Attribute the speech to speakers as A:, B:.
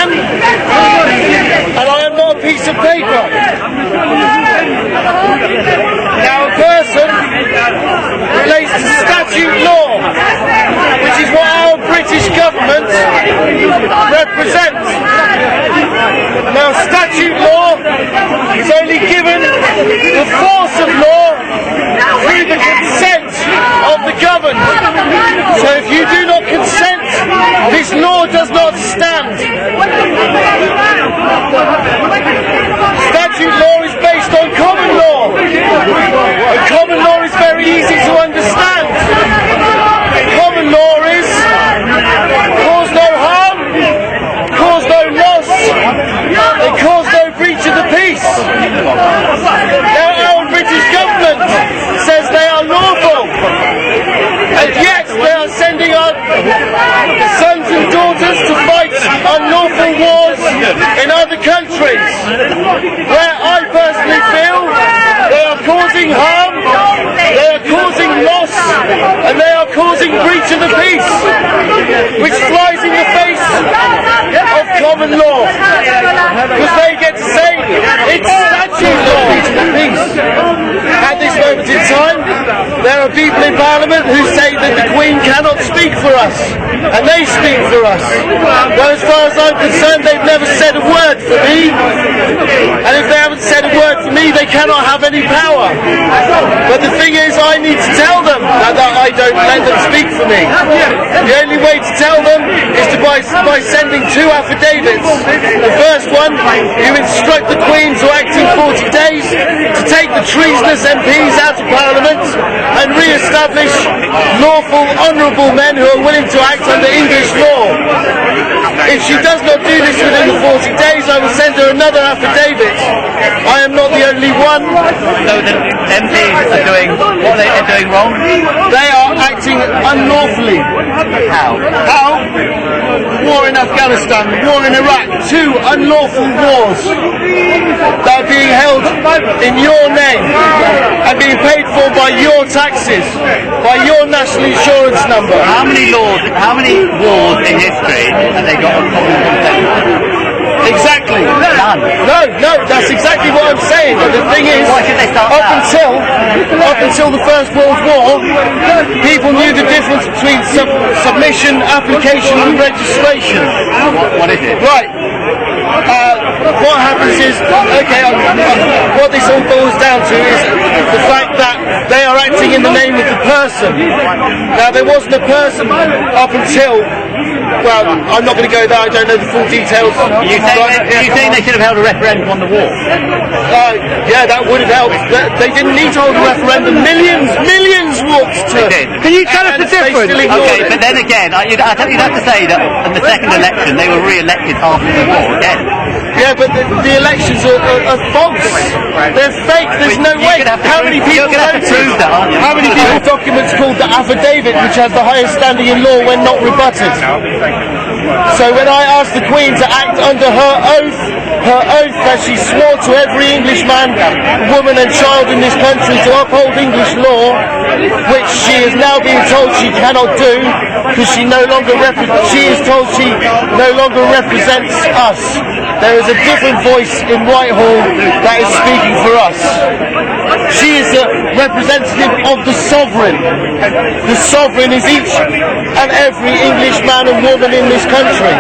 A: And I am not a piece of paper. Now a person relates to statute law, which is what our British government represents. Now statute law is only given the force of law through the consent of the governed. So if you do not consent, this law does not stand. Statute law is based on common law. And common law is very easy to understand. Common law is cause no harm, cause no loss, and cause no breach of the peace. Now our British government says they are lawful, and yet they are sending our sons and daughters to fight unlawful wars in other countries, where I personally feel they are causing harm, they are causing loss, and they are causing breach of the peace, which flies in the face of common law, because they get to say it's statute law, breach of the peace. At this moment in time, there are people in Parliament who say that the Queen cannot speak for us, and they speak for us. Well, as far as I'm concerned, they've never said a word for me, and if they haven't said a word for me, they cannot have any power. But the thing is, I need to tell them that I don't let them speak for me. The only way to tell them is by sending two affidavits. The first one, you instruct the Queen to act in 40 days to take the treasonous MPs out of Parliament and re-establish lawful, honourable men who are willing to act under English law. If she does not do this within the 40 days, I will send her another affidavit. I am not the only one.
B: So the MPs are doing what they're doing wrong?
A: They are acting unlawfully.
B: How?
A: How? War in Afghanistan, war in Iraq, two unlawful wars that are being held in your name and being paid for by your taxes, by your national insurance number.
B: How many wars in history have they got a common consent?
A: Exactly.
B: None.
A: No, that's exactly what I'm saying. But the thing is,
B: why should they start
A: up until the First World War, people knew the difference between submission, application, and registration.
B: What is it?
A: Right. What happens is, what this all boils down to is the fact that they are acting in the name of the person. Now, there wasn't a person up until, well, I'm not going to go there, I don't know the full details.
B: You think they should have held a referendum on the war?
A: Yeah, that would have helped. They didn't need to hold a referendum. Millions walked to.
C: Can you tell us the difference?
B: Okay, but then again, you'd have to say that in the second election they were re-elected after the war again.
A: Yeah, but the elections are false. They're fake. There's no way. How many people voted? How many people have documents called the affidavit, which has the highest standing in law when not rebutted? So when I asked the Queen to act under her oath that she swore to every Englishman, woman and child in this country to uphold English law, which she is now being told she cannot do because she is told she no longer represents us. There is a different voice in Whitehall that is speaking for us. She is a representative of the sovereign. The sovereign is each and every Englishman and woman in this country.